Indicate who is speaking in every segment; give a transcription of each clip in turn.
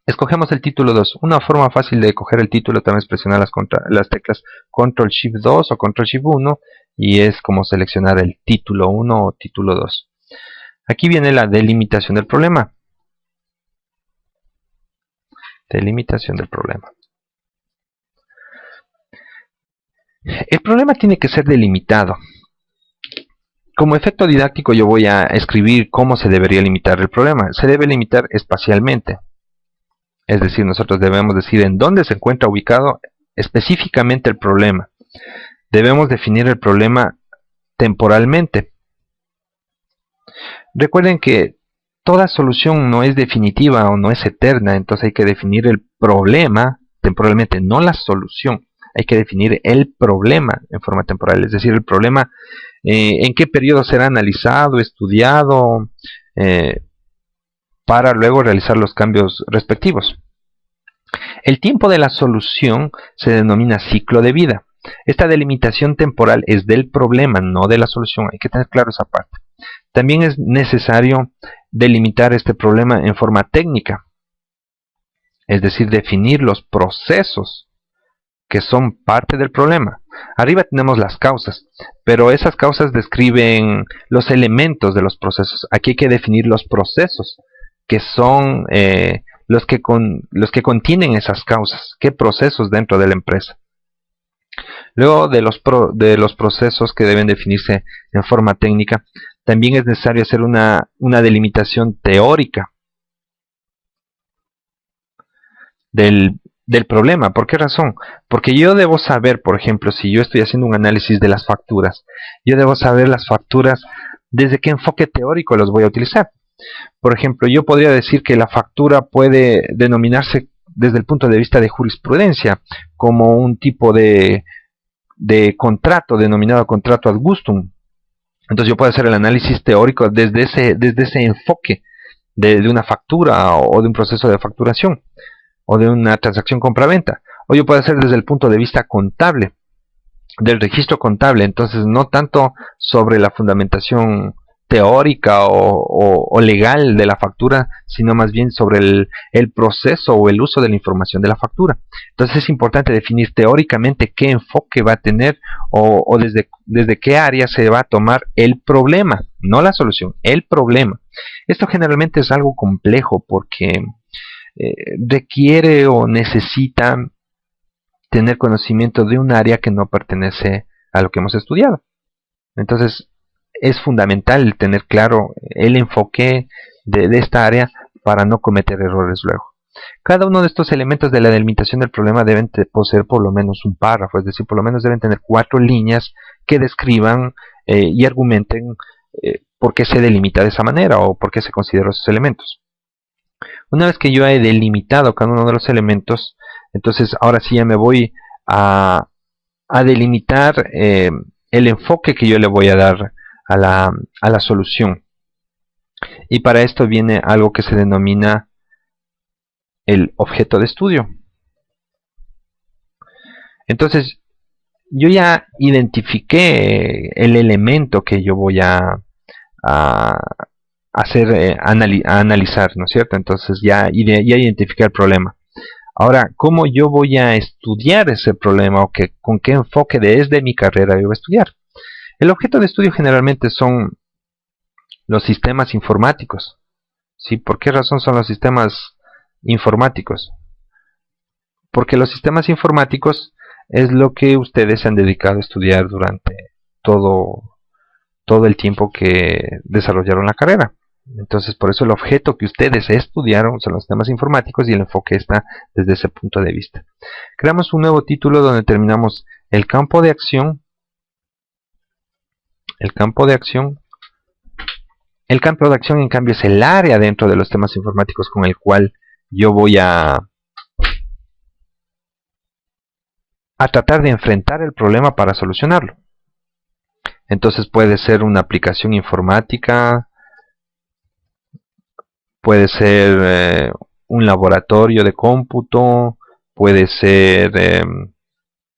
Speaker 1: Escogemos el título 2. Una forma fácil de coger el título también es presionar las teclas Control Shift 2 o Control Shift 1 y es como seleccionar el título 1 o título 2. Aquí viene la delimitación del problema. Delimitación del problema. El problema tiene que ser delimitado. Como efecto didáctico yo voy a escribir cómo se debería limitar el problema. Se debe limitar espacialmente. Es decir, nosotros debemos decir en dónde se encuentra ubicado específicamente el problema. Debemos definir el problema temporalmente. Recuerden que toda solución no es definitiva o no es eterna, entonces hay que definir el problema temporalmente, no la solución. Hay que definir el problema en forma temporal, es decir, el problema en qué periodo será analizado, estudiado, para luego realizar los cambios respectivos. El tiempo de la solución se denomina ciclo de vida. Esta delimitación temporal es del problema, no de la solución. Hay que tener claro esa parte. También es necesario delimitar este problema en forma técnica, es decir, definir los procesos que son parte del problema. Arriba tenemos las causas, pero esas causas describen los elementos de los procesos. Aquí hay que definir los procesos, que son los que contienen esas causas, qué procesos dentro de la empresa. Luego de los procesos que deben definirse en forma técnica, también es necesario hacer una delimitación teórica del problema. ¿Por qué razón? Porque yo debo saber, por ejemplo, si yo estoy haciendo un análisis de las facturas, yo debo saber las facturas desde qué enfoque teórico los voy a utilizar. Por ejemplo, yo podría decir que la factura puede denominarse desde el punto de vista de jurisprudencia como un tipo de contrato denominado contrato ad gustum. Entonces yo puedo hacer el análisis teórico desde ese enfoque de una factura o de un proceso de facturación o de una transacción compra-venta. O yo puedo hacer desde el punto de vista contable, del registro contable. Entonces no tanto sobre la fundamentación teórica o legal de la factura, sino más bien sobre el proceso o el uso de la información de la factura. Entonces es importante definir teóricamente qué enfoque va a tener o desde qué área se va a tomar el problema, no la solución, el problema. Esto generalmente es algo complejo porque requiere o necesita tener conocimiento de un área que no pertenece a lo que hemos estudiado. Entonces es fundamental tener claro el enfoque de esta área para no cometer errores luego. Cada uno de estos elementos de la delimitación del problema deben poseer por lo menos un párrafo, es decir, por lo menos deben tener 4 líneas que describan y argumenten por qué se delimita de esa manera o por qué se consideran esos elementos. Una vez que yo he delimitado cada uno de los elementos, entonces ahora sí ya me voy a delimitar el enfoque que yo le voy a dar a la solución. Y para esto viene algo que se denomina el objeto de estudio. Entonces yo ya identifiqué el elemento que yo voy a analizar, ¿no es cierto? Entonces ya identifiqué el problema. Ahora, ¿cómo yo voy a estudiar ese problema o con qué enfoque desde mi carrera yo voy a estudiar? El objeto de estudio generalmente son los sistemas informáticos. ¿Sí? ¿Por qué razón son los sistemas informáticos? Porque los sistemas informáticos es lo que ustedes se han dedicado a estudiar durante todo el tiempo que desarrollaron la carrera. Entonces, por eso el objeto que ustedes estudiaron son los sistemas informáticos y el enfoque está desde ese punto de vista. Creamos un nuevo título donde terminamos el campo de acción. El campo de acción, en cambio, es el área dentro de los sistemas informáticos con el cual yo voy a tratar de enfrentar el problema para solucionarlo. Entonces puede ser una aplicación informática, puede ser un laboratorio de cómputo, puede ser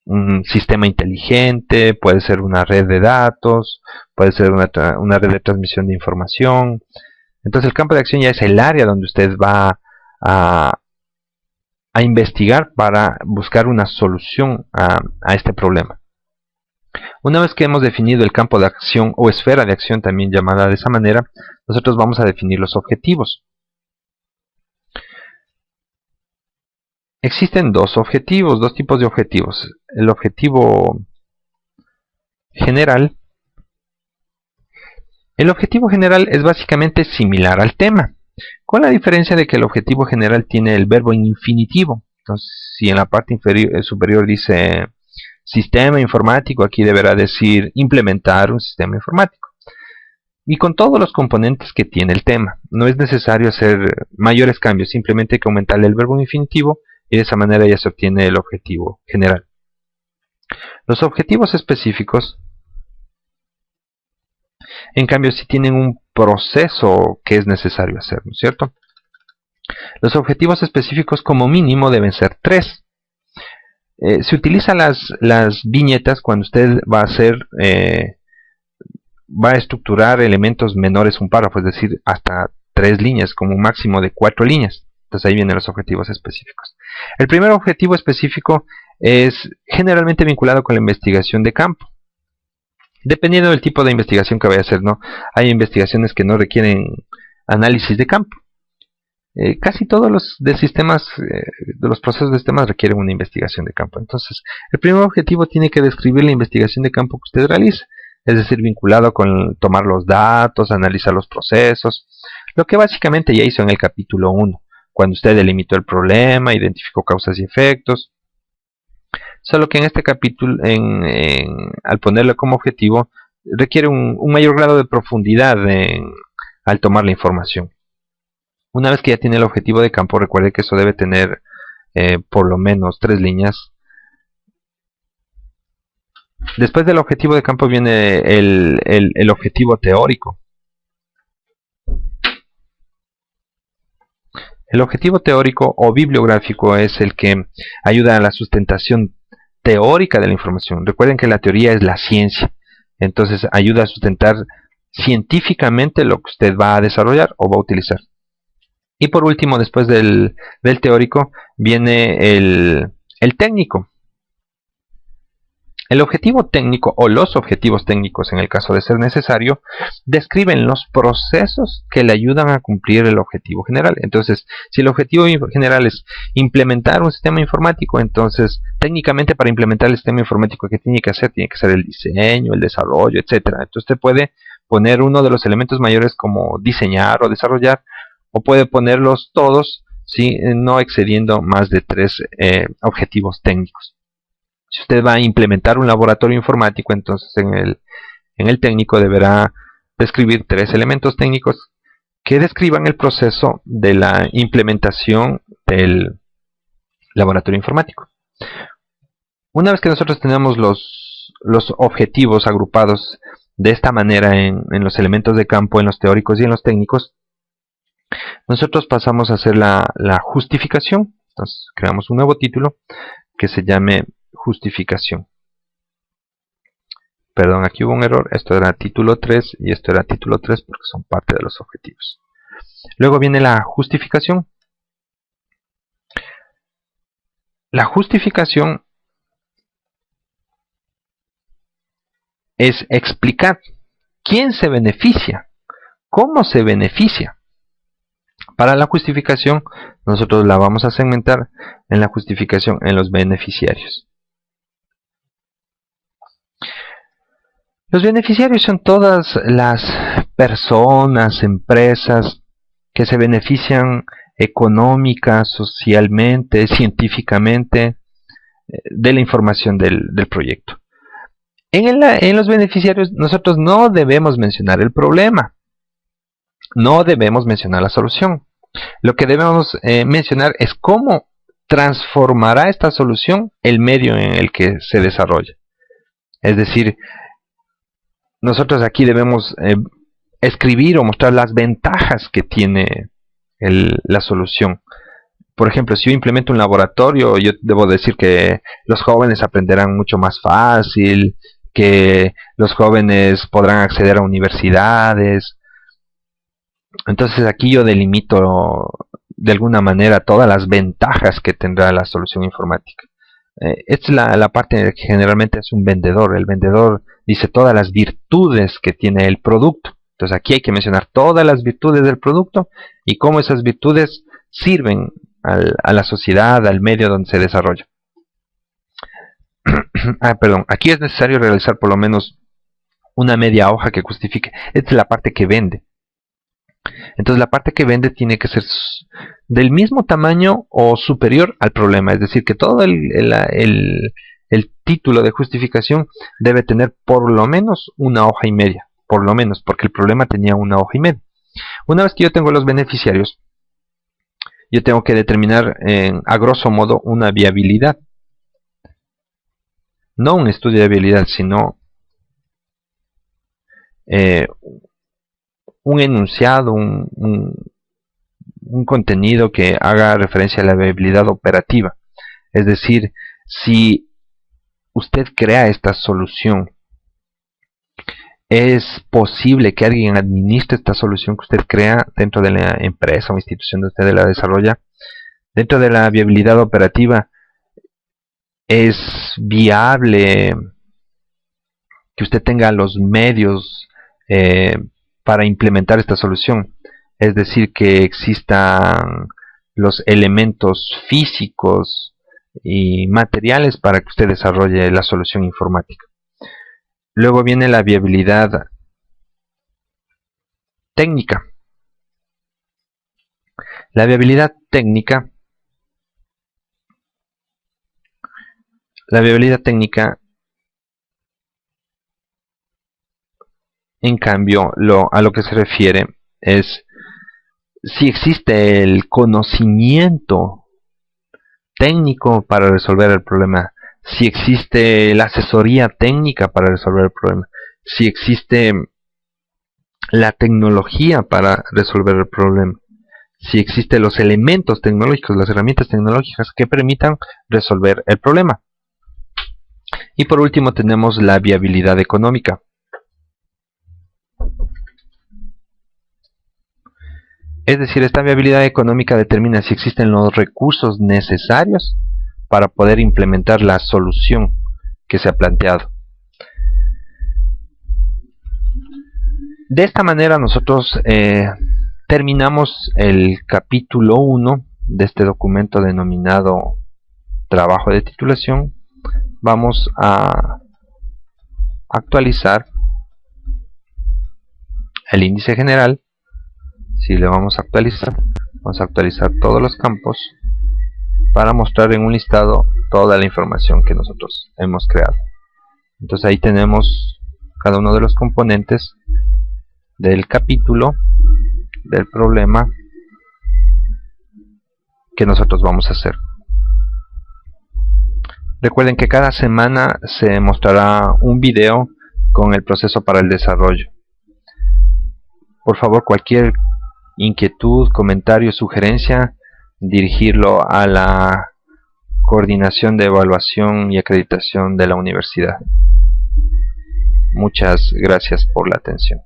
Speaker 1: un sistema inteligente, puede ser una red de datos, puede ser una red de transmisión de información. Entonces el campo de acción ya es el área donde usted va a a investigar para buscar una solución a este problema. Una vez que hemos definido el campo de acción o esfera de acción, también llamada de esa manera, nosotros vamos a definir los objetivos. Existen dos tipos de objetivos. El objetivo general. El objetivo general es básicamente similar al tema, con la diferencia de que el objetivo general tiene el verbo en infinitivo. Entonces, si en la parte superior dice sistema informático, aquí deberá decir implementar un sistema informático. Y con todos los componentes que tiene el tema. No es necesario hacer mayores cambios, simplemente hay que aumentarle el verbo en infinitivo y de esa manera ya se obtiene el objetivo general. Los objetivos específicos, en cambio, sí tienen un proceso que es necesario hacer, ¿no es cierto? Los objetivos específicos como mínimo deben ser 3. Se utilizan las viñetas cuando usted va a estructurar elementos menores a un párrafo, es decir, hasta 3 líneas, como un máximo de 4 líneas. Entonces ahí vienen los objetivos específicos. El primer objetivo específico es generalmente vinculado con la investigación de campo. Dependiendo del tipo de investigación que vaya a hacer, ¿no? Hay investigaciones que no requieren análisis de campo. Casi todos los procesos de sistemas requieren una investigación de campo. Entonces, el primer objetivo tiene que describir la investigación de campo que usted realiza, es decir, vinculado con tomar los datos, analizar los procesos, lo que básicamente ya hizo en el capítulo 1, cuando usted delimitó el problema, identificó causas y efectos. Solo que en este capítulo, al ponerlo como objetivo, requiere un mayor grado de profundidad al tomar la información. Una vez que ya tiene el objetivo de campo, recuerde que eso debe tener por lo menos 3 líneas. Después del objetivo de campo viene el objetivo teórico. El objetivo teórico o bibliográfico es el que ayuda a la sustentación teórica de la información. Recuerden que la teoría es la ciencia. Entonces ayuda a sustentar científicamente lo que usted va a desarrollar o va a utilizar. Y por último, después del teórico, viene el técnico. El objetivo técnico o los objetivos técnicos, en el caso de ser necesario, describen los procesos que le ayudan a cumplir el objetivo general. Entonces, si el objetivo general es implementar un sistema informático, entonces técnicamente para implementar el sistema informático, ¿qué tiene que hacer? Tiene que ser el diseño, el desarrollo, etcétera. Entonces usted puede poner uno de los elementos mayores como diseñar o desarrollar, o puede ponerlos todos, ¿sí? No excediendo más de 3 objetivos técnicos. Si usted va a implementar un laboratorio informático, entonces en el técnico deberá describir 3 elementos técnicos que describan el proceso de la implementación del laboratorio informático. Una vez que nosotros tenemos los objetivos agrupados de esta manera en los elementos de campo, en los teóricos y en los técnicos, nosotros pasamos a hacer la justificación. Entonces creamos un nuevo título que se llame justificación. Perdón, aquí hubo un error. Esto era título 3 y esto era título 3 porque son parte de los objetivos. Luego viene la justificación. La justificación es explicar quién se beneficia, cómo se beneficia. Para la justificación, nosotros la vamos a segmentar en la justificación en los beneficiarios. Los beneficiarios son todas las personas, empresas que se benefician económica, socialmente, científicamente de la información del proyecto. En los beneficiarios nosotros no debemos mencionar el problema, no debemos mencionar la solución. Lo que debemos mencionar es cómo transformará esta solución el medio en el que se desarrolla. Es decir, nosotros aquí debemos escribir o mostrar las ventajas que tiene la solución. Por ejemplo, si yo implemento un laboratorio, yo debo decir que los jóvenes aprenderán mucho más fácil, que los jóvenes podrán acceder a universidades. Entonces aquí yo delimito de alguna manera todas las ventajas que tendrá la solución informática. Esta es la parte que generalmente es un vendedor. El vendedor dice todas las virtudes que tiene el producto. Entonces aquí hay que mencionar todas las virtudes del producto y cómo esas virtudes sirven a la sociedad, al medio donde se desarrolla. Perdón, aquí es necesario realizar por lo menos una media hoja que justifique. Esta es la parte que vende. Entonces la parte que vende tiene que ser del mismo tamaño o superior al problema. Es decir, que todo el título de justificación debe tener por lo menos una hoja y media. Por lo menos, porque el problema tenía una hoja y media. Una vez que yo tengo los beneficiarios, yo tengo que determinar a grosso modo una viabilidad. No un estudio de viabilidad, sino un enunciado, un contenido que haga referencia a la viabilidad operativa. Es decir, si usted crea esta solución, ¿es posible que alguien administre esta solución que usted crea dentro de la empresa o institución donde usted la desarrolla? Dentro de la viabilidad operativa, ¿es viable que usted tenga los medios para implementar esta solución? Es decir, que existan los elementos físicos y materiales para que usted desarrolle la solución informática. Luego viene la viabilidad técnica. La viabilidad técnica en cambio, a lo que se refiere es si existe el conocimiento técnico para resolver el problema, si existe la asesoría técnica para resolver el problema, si existe la tecnología para resolver el problema, si existen los elementos tecnológicos, las herramientas tecnológicas que permitan resolver el problema. Y por último tenemos la viabilidad económica. Es decir, esta viabilidad económica determina si existen los recursos necesarios para poder implementar la solución que se ha planteado. De esta manera nosotros terminamos el capítulo 1 de este documento denominado trabajo de titulación. Vamos a actualizar el índice general. Si le vamos a actualizar todos los campos para mostrar en un listado toda la información que nosotros hemos creado. Entonces ahí tenemos cada uno de los componentes del capítulo, del problema que nosotros vamos a hacer. Recuerden que cada semana se mostrará un video con el proceso para el desarrollo. Por favor, cualquier inquietud, comentario, sugerencia, dirigirlo a la Coordinación de Evaluación y Acreditación de la Universidad. Muchas gracias por la atención.